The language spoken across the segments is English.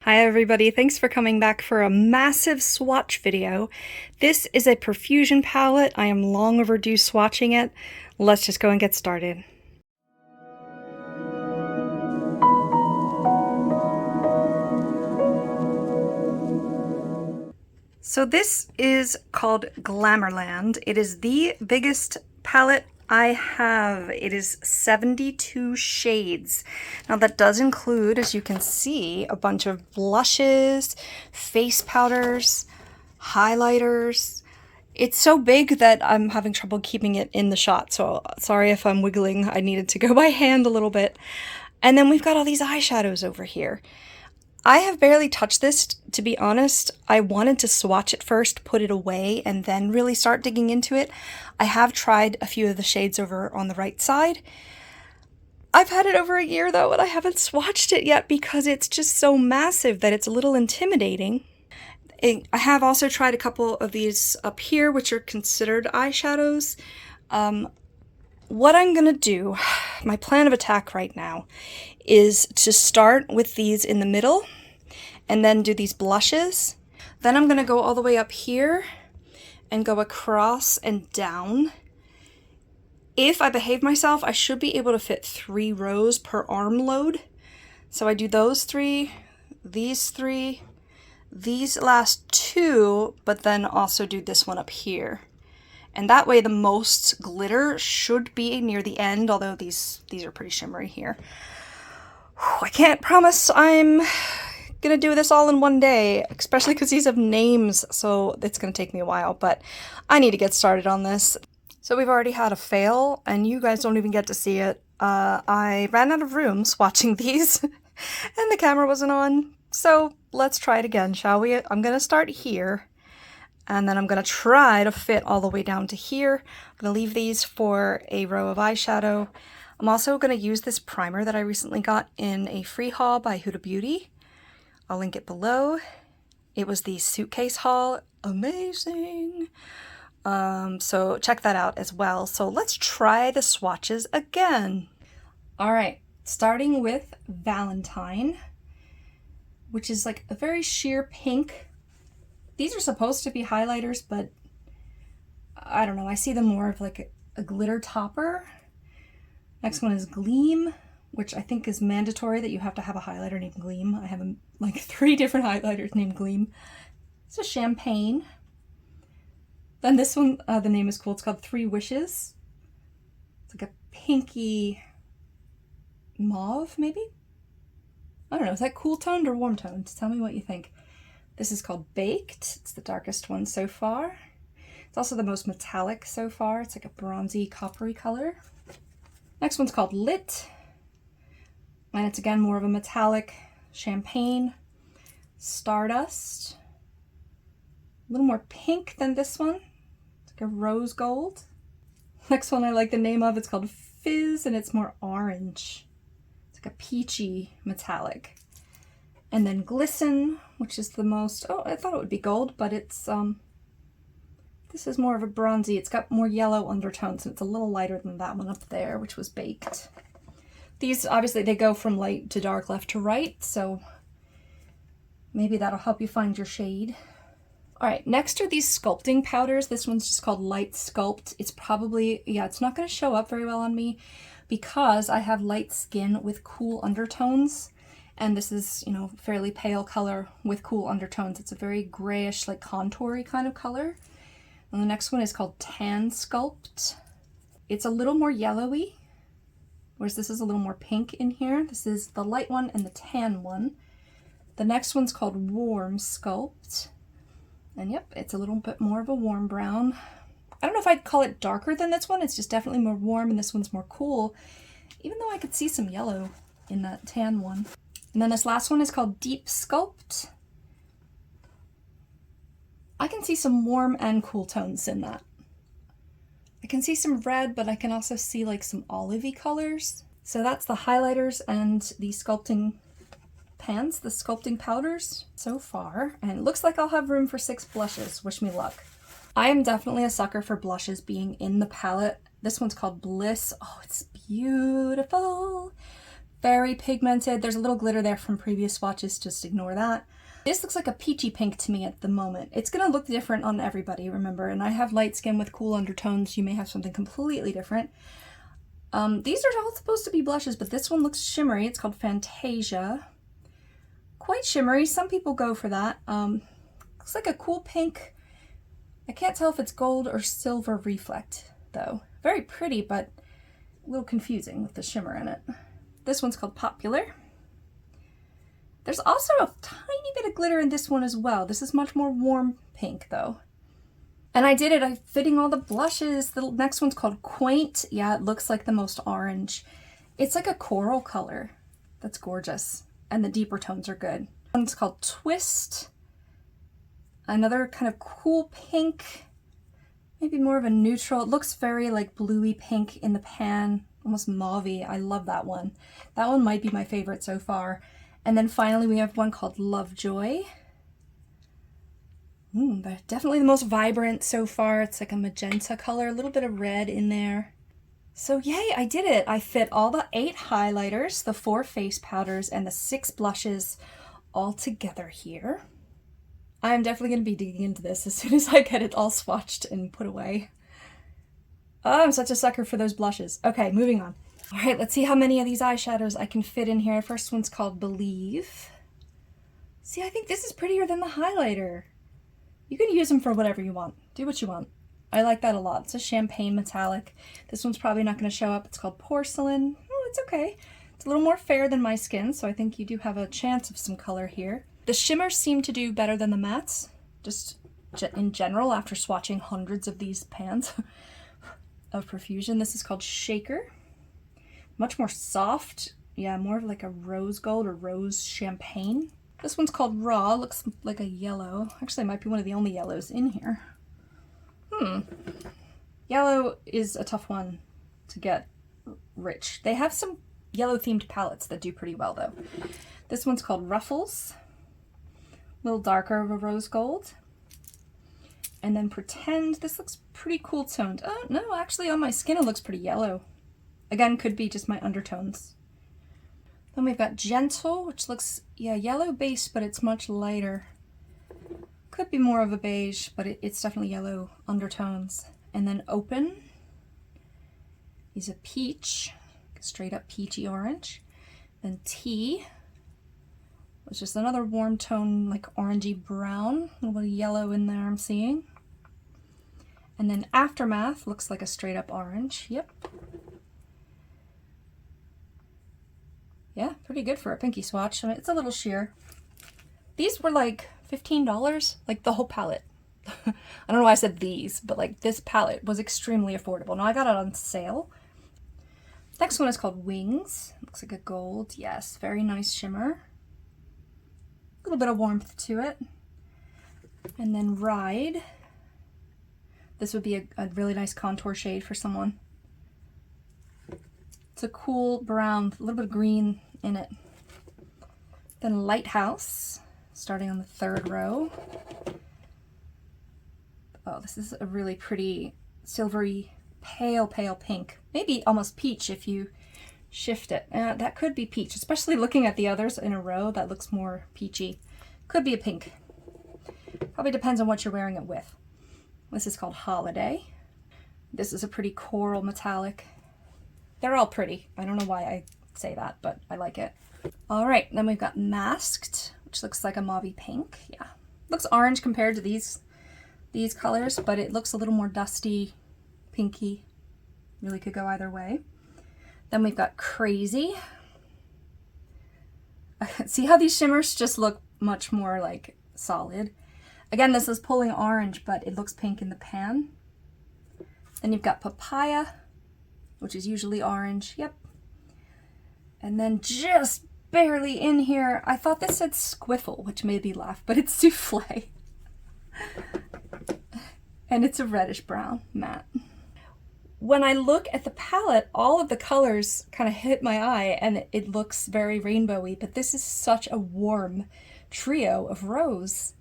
Hi everybody, thanks for coming back for a massive swatch video. This is a Profusion palette. I am long overdue swatching it. Let's just go and get started. So this is called Glamourland. It is the biggest palette I have. It is 72 shades. Now that does include, as you can see, a bunch of blushes, face powders, highlighters. It's so big that I'm having trouble keeping it in the shot, so sorry if I'm wiggling. I needed to go by hand a little bit. And then we've got all these eyeshadows over here. I have barely touched this, to be honest. I wanted to swatch it first, put it away, and then really start digging into it. I have tried a few of the shades over on the right side. I've had it over a year though, and I haven't swatched it yet because it's just so massive that it's a little intimidating. I have also tried a couple of these up here, which are considered eyeshadows. What I'm gonna do, my plan of attack right now, is to start with these in the middle and then do these blushes. Then I'm gonna go all the way up here and go across and down. If I behave myself, I should be able to fit 3 rows per arm load. So I do those 3, these last 2, but then also do this one up here. And that way the most glitter should be near the end, although these are pretty shimmery here. I can't promise I'm gonna do this all in one day, especially because these have names, so it's gonna take me a while, but I need to get started on this. So we've already had a fail, and you guys don't even get to see it. I ran out of room swatching these, and the camera wasn't on, so let's try it again, shall we? I'm gonna start here, and then I'm gonna try to fit all the way down to here. I'm gonna leave these for a row of eyeshadow. I'm also going to use this primer that I recently got in a free haul by Huda Beauty. I'll link it below. It was the suitcase haul. Amazing! So check that out as well. So let's try the swatches again. Alright, starting with Valentine, which is like a very sheer pink. These are supposed to be highlighters, but I don't know. I see them more of like a glitter topper. Next one is Gleam, which I think is mandatory that you have to have a highlighter named Gleam. I have like 3 different highlighters named Gleam. It's a Champagne. Then this one, the name is cool. It's called 3 Wishes. It's like a pinky mauve, maybe? I don't know. Is that cool toned or warm toned? Tell me what you think. This is called Baked. It's the darkest one so far. It's also the most metallic so far. It's like a bronzy, coppery color. Next one's called Lit, and it's again more of a metallic champagne. Stardust, a little more pink than this one. It's like a rose gold. Next one I like the name of, it's called Fizz, and it's more orange. It's like a peachy metallic. And then Glisten, which is the most, oh, I thought it would be gold, but it's, this is more of a bronzy. It's got more yellow undertones, and it's a little lighter than that one up there, which was Baked. These, obviously, they go from light to dark, left to right, so maybe that'll help you find your shade. All right, next are these sculpting powders. This one's just called Light Sculpt. It's probably, yeah, it's not going to show up very well on me because I have light skin with cool undertones, and this is, you know, fairly pale color with cool undertones. It's a very grayish, like contoury kind of color. And the next one is called Tan Sculpt. It's a little more yellowy, whereas this is a little more pink in here. This is the light one and the tan one. The next one's called Warm Sculpt. And yep, it's a little bit more of a warm brown. I don't know if I'd call it darker than this one. It's just definitely more warm, and this one's more cool, even though I could see some yellow in that tan one. And then this last one is called Deep Sculpt. I can see some warm and cool tones in that. I can see some red, but I can also see like some olivey colors. So that's the highlighters and the sculpting pans, the sculpting powders so far. And it looks like I'll have room for 6 blushes. Wish me luck. I am definitely a sucker for blushes being in the palette. This one's called Bliss. Oh, it's beautiful. Very pigmented. There's a little glitter there from previous swatches, just ignore that. This looks like a peachy pink to me at the moment. It's gonna look different on everybody, remember, and I have light skin with cool undertones. You may have something completely different. These are all supposed to be blushes, but this one looks shimmery. It's called Fantasia. Quite shimmery. Some people go for that. Looks like a cool pink. I can't tell if it's gold or silver reflect, though. Very pretty, but a little confusing with the shimmer in it. This one's called Popular. There's also a tiny bit of glitter in this one as well. This is much more warm pink, though. And I did it. I'm fitting all the blushes. The next one's called Quaint. Yeah, it looks like the most orange. It's like a coral color. That's gorgeous. And the deeper tones are good. One's called Twist. Another kind of cool pink. Maybe more of a neutral. It looks very like bluey pink in the pan. Almost mauve-y. I love that one. That one might be my favorite so far. And then finally we have one called Lovejoy. They're definitely the most vibrant so far. It's like a magenta color, a little bit of red in there. So yay, I did it. I fit all the 8 highlighters, the 4 face powders, and the 6 blushes all together here. I'm definitely going to be digging into this as soon as I get it all swatched and put away. Oh, I'm such a sucker for those blushes. Okay, moving on. All right, let's see how many of these eyeshadows I can fit in here. First one's called Believe. See, I think this is prettier than the highlighter. You can use them for whatever you want. Do what you want. I like that a lot. It's a champagne metallic. This one's probably not going to show up. It's called Porcelain. Oh, it's okay. It's a little more fair than my skin, so I think you do have a chance of some color here. The shimmers seem to do better than the mattes, just in general, after swatching hundreds of these pans of Profusion. This is called Shaker. Much more soft. Yeah, more of like a rose gold or rose champagne. This one's called Raw. Looks like a yellow. Actually, it might be one of the only yellows in here. Yellow is a tough one to get rich. They have some yellow themed palettes that do pretty well though. This one's called Ruffles. A little darker of a rose gold. And then Pretend. This looks pretty cool toned. Oh no, actually on my skin it looks pretty yellow. Again, could be just my undertones. Then we've got Gentle, which looks, yeah, yellow base, but it's much lighter. Could be more of a beige, but it's definitely yellow undertones. And then Open is a peach, straight up peachy orange. Then Tea, which is another warm tone, like orangey brown, a little bit of yellow in there I'm seeing. And then Aftermath looks like a straight up orange. Yep. Yeah, pretty good for a pinky swatch. I mean, it's a little sheer. These were like $15, like the whole palette. I don't know why I said these, but like this palette was extremely affordable. Now I got it on sale. Next one is called Wings. Looks like a gold. Yes, very nice shimmer. A little bit of warmth to it. And then Ride. This would be a really nice contour shade for someone. It's a cool brown, a little bit of green in it. Then Lighthouse, starting on the 3rd row. Oh, this is a really pretty silvery, pale pink. Maybe almost peach if you shift it. That could be peach, especially looking at the others in a row. That looks more peachy. Could be a pink. Probably depends on what you're wearing it with. This is called Holiday. This is a pretty coral metallic. They're all pretty. I don't know why I say that, but I like it. All right, then we've got Masked, which looks like a mauve pink. Yeah, looks orange compared to these colors, but it looks a little more dusty, pinky. Really could go either way. Then we've got Crazy. See how these shimmers just look much more like solid. Again, this is pulling orange, but it looks pink in the pan. Then you've got Papaya, which is usually orange. Yep. And then just barely in here, I thought this said Squiffle, which made me laugh, but it's Souffle. And it's a reddish brown matte. When I look at the palette, all of the colors kind of hit my eye and it looks very rainbowy, but this is such a warm trio of rose.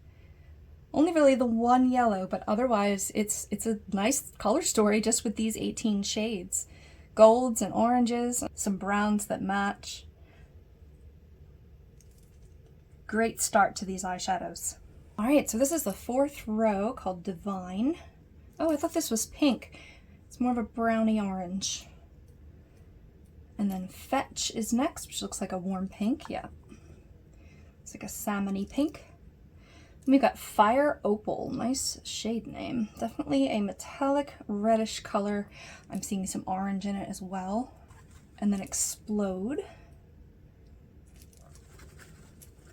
Only really the one yellow, but otherwise it's a nice color story just with these 18 shades. Golds and oranges, some browns that match. great start to these eyeshadows. All right, so this is the 4th row called Divine. Oh, I thought this was pink. It's more of a brownie orange. And then Fetch is next, which looks like a warm pink. Yeah, it's like a salmon-y pink. Then we've got Fire Opal, nice shade name. Definitely a metallic reddish color. I'm seeing some orange in it as well. And then Explode.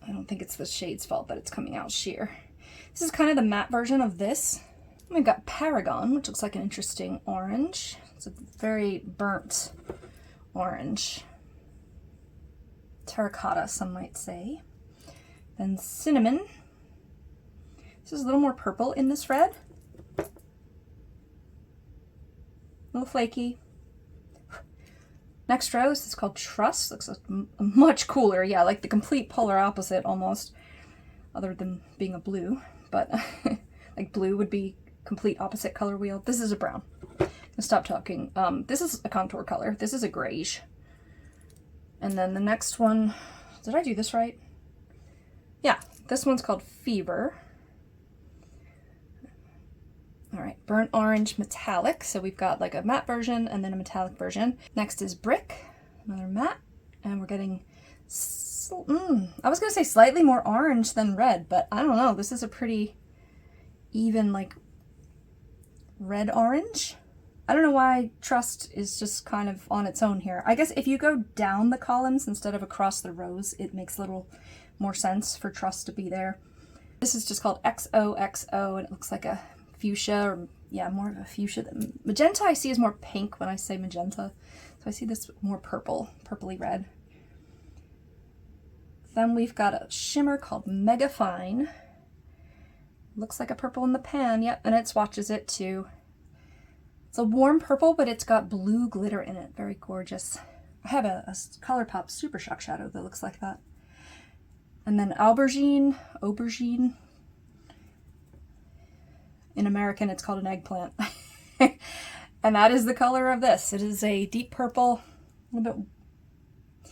I don't think it's the shade's fault that it's coming out sheer. This is kind of the matte version of this. And we've got Paragon, which looks like an interesting orange. It's a very burnt orange. Terracotta, some might say. Then Cinnamon. This is a little more purple in this red. A little flaky. Next row is called Trust. Looks like much cooler. Yeah, like the complete polar opposite almost, other than being a blue. But like blue would be complete opposite color wheel. This is a brown. Stop talking. This is a contour color. This is a grayish. And then the next one, did I do this right? Yeah, this one's called Fever. All right, Burnt Orange Metallic. So we've got like a matte version and then a metallic version. Next is Brick, another matte. And we're getting, I was gonna say slightly more orange than red, but I don't know. This is a pretty even like red orange. I don't know why Trust is just kind of on its own here. I guess if you go down the columns instead of across the rows, it makes a little more sense for Trust to be there. This is just called XOXO, and it looks like a fuchsia, or yeah, more of a fuchsia. Magenta I see is more pink when I say magenta. So I see this more purple, purpley red. Then we've got a shimmer called Mega Fine. Looks like a purple in the pan, yep, and it swatches it too. It's a warm purple, but it's got blue glitter in it. Very gorgeous. I have a ColourPop Super Shock shadow that looks like that. And then Aubergine. In American, it's called an eggplant. And that is the color of this. It is a deep purple, a little bit,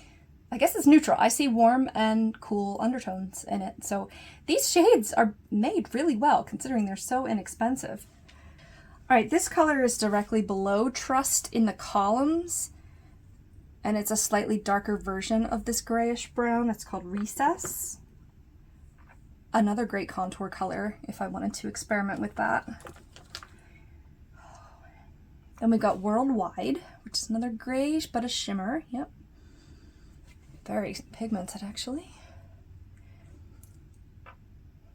I guess it's neutral. I see warm and cool undertones in it. So these shades are made really well considering they're so inexpensive. All right, this color is directly below Trust in the columns, and it's a slightly darker version of this grayish brown. It's called Recess. Another great contour color if I wanted to experiment with that. Then we got Worldwide, which is another grayish but a shimmer. Yep. Very pigmented actually.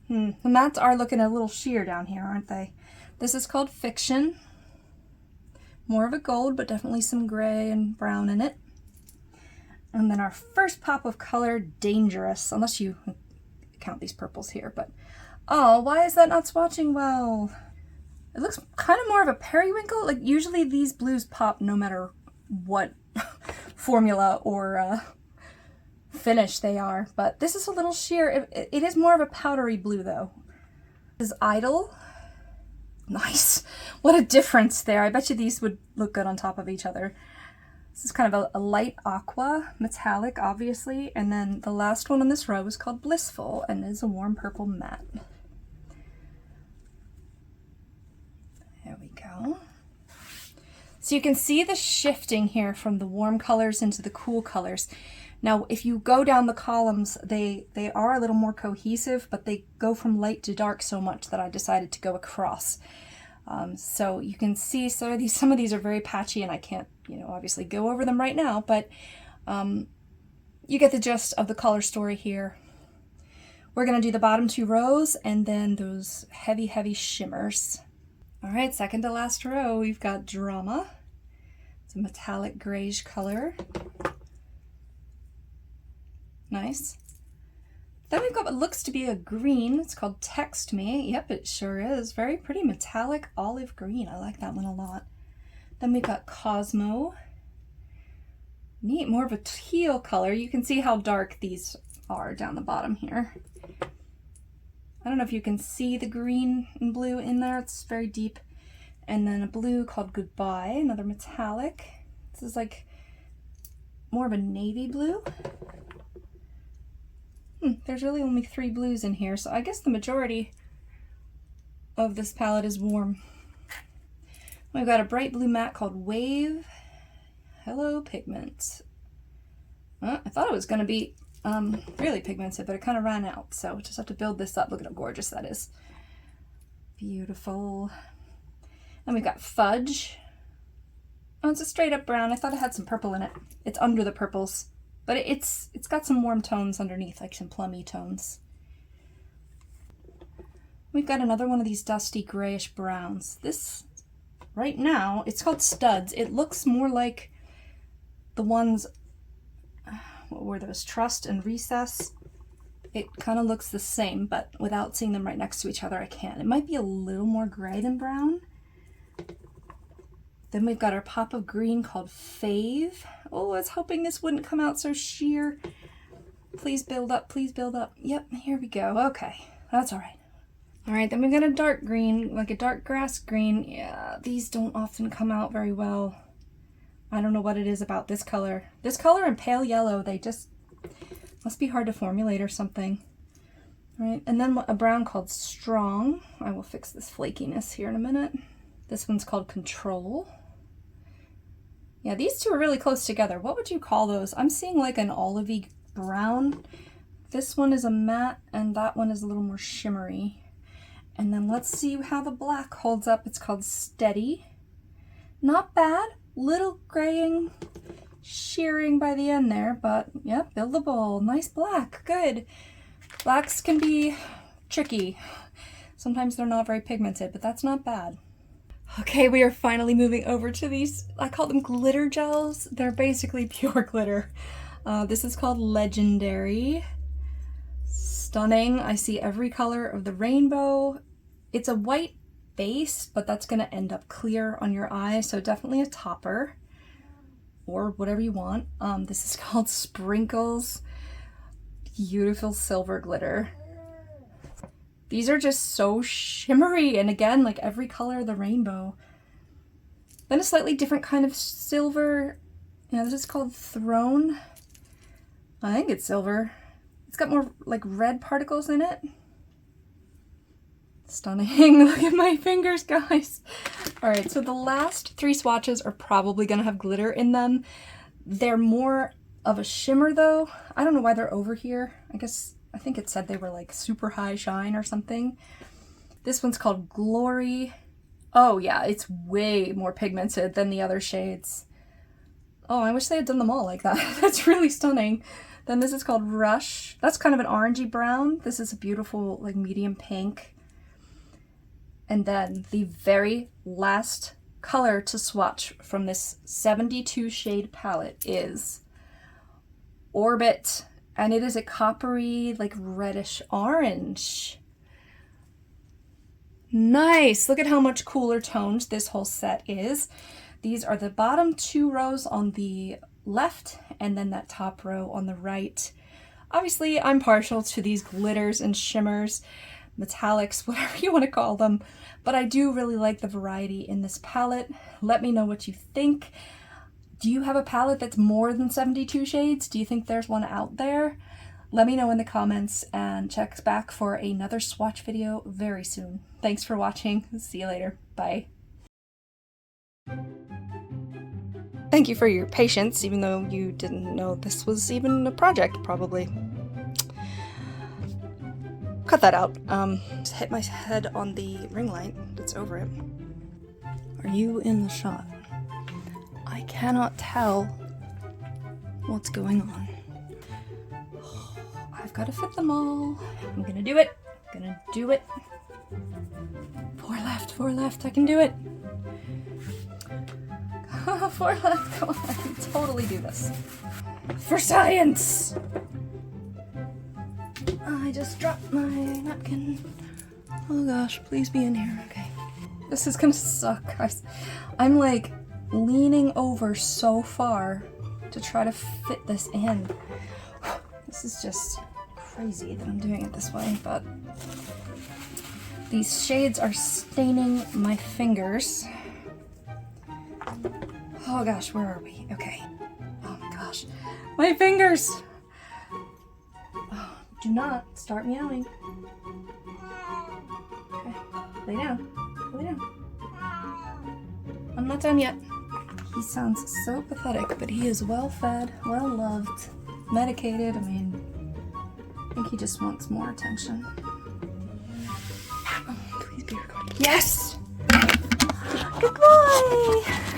The mattes are looking a little sheer down here, aren't they? This is called Fiction. More of a gold, but definitely some gray and brown in it. And then our first pop of color, Dangerous, unless you count these purples here, but oh, why is that not swatching well? It looks kind of more of a periwinkle. Like usually these blues pop no matter what formula or finish they are, but this is a little sheer. It is more of a powdery blue though. This is Idol. Nice. What a difference there. I bet you these would look good on top of each other. This is kind of a light aqua, metallic, obviously. And then the last one on this row is called Blissful and is a warm purple matte. There we go. So you can see the shifting here from the warm colors into the cool colors. Now, if you go down the columns, they are a little more cohesive, but they go from light to dark so much that I decided to go across. So you can see some of these are very patchy, and I can't, obviously go over them right now, but you get the gist of the color story here. We're going to do the bottom 2 rows and then those heavy, heavy shimmers. All right, second to last row, we've got Drama. It's a metallic grayish color. Nice. Then we've got what looks to be a green. It's called Text Me. Yep, it sure is. Very pretty metallic olive green. I like that one a lot. Then we've got Cosmo. Neat, more of a teal color. You can see how dark these are down the bottom here. I don't know if you can see the green and blue in there. It's very deep. And then a blue called Goodbye, another metallic. This is like more of a navy blue. there's really only 3 blues in here, so I guess the majority of this palette is warm. We've got a bright blue matte called Wave. Hello Pigment. I thought it was going to be really pigmented, but it kind of ran out, so we just have to build this up. Look at how gorgeous that is. Beautiful. And we've got Fudge. Oh, it's a straight up brown. I thought it had some purple in it. It's under the purples, but it's got some warm tones underneath, like some plummy tones. We've got another one of these dusty grayish browns. This, right now, it's called Studs. It looks more like the ones, what were those, Trust and Recess. It kind of looks the same, but without seeing them right next to each other, I can't. It might be a little more gray than brown. Then we've got our pop of green called Fave. Oh, I was hoping this wouldn't come out so sheer. Please build up, please build up. Yep, here we go. Okay, that's all right. All right, then we've got a dark green, like a dark grass green. Yeah, these don't often come out very well. I don't know what it is about this color. This color and pale yellow, they just must be hard to formulate or something. All right, and then a brown called Strong. I will fix this flakiness here in a minute. This one's called Control. Yeah, these two are really close together. What would you call those? I'm seeing like an olivey brown. This one is a matte and that one is a little more shimmery. And then let's see how the black holds up. It's called Steady. Not bad. Little graying, shearing by the end there, but yeah, buildable. Nice black. Good. Blacks can be tricky. Sometimes they're not very pigmented, but that's not bad. Okay, we are finally moving over to these, I call them glitter gels. They're basically pure glitter. This is called Legendary. Stunning. I see every color of the rainbow. It's a white base, but that's going to end up clear on your eye, so definitely a topper or whatever you want. This is called Sprinkles. Beautiful silver glitter. These are just so shimmery, and again, like every color of the rainbow. Then a slightly different kind of silver. Yeah, this is called Throne. I think it's silver. It's got more like red particles in it. Stunning. Look at my fingers, guys. All right, so the last 3 swatches are probably gonna have glitter in them. They're more of a shimmer though. I don't know why they're over here. I think it said they were like super high shine or something. This one's called Glory. Oh yeah, it's way more pigmented than the other shades. Oh, I wish they had done them all like that. That's really stunning. Then this is called Rush. That's kind of an orangey brown. This is a beautiful like medium pink. And then the very last color to swatch from this 72 shade palette is Orbit. And it is a coppery, like reddish orange. Nice. Look at how much cooler toned this whole set is. These are the bottom 2 rows on the left and then that top row on the right. Obviously, I'm partial to these glitters and shimmers, metallics, whatever you want to call them, but I do really like the variety in this palette. Let me know what you think. Do you have a palette that's more than 72 shades? Do you think there's one out there? Let me know in the comments and check back for another swatch video very soon. Thanks for watching. See you later. Bye. Thank you for your patience, even though you didn't know this was even a project, probably. Cut that out. Just hit my head on the ring light that's over it. Are you in the shot? I cannot tell what's going on. I've got to fit them all. I'm gonna do it. I'm gonna do it. 4 left. I can do it. 4 left. Come on, I can totally do this. For science! I just dropped my napkin. Oh gosh, please be in here. Okay. This is gonna suck, guys. I'm like leaning over so far to try to fit this in. This is just crazy that I'm doing it this way, but these shades are staining my fingers. Oh gosh, where are we? Okay. Oh my gosh. My fingers! Oh, Do not start meowing. Okay, lay down. Lay down. I'm not done yet. He sounds so pathetic, but he is well fed, well loved, medicated. I mean, I think he just wants more attention. Oh, please be recording. Yes! Good boy!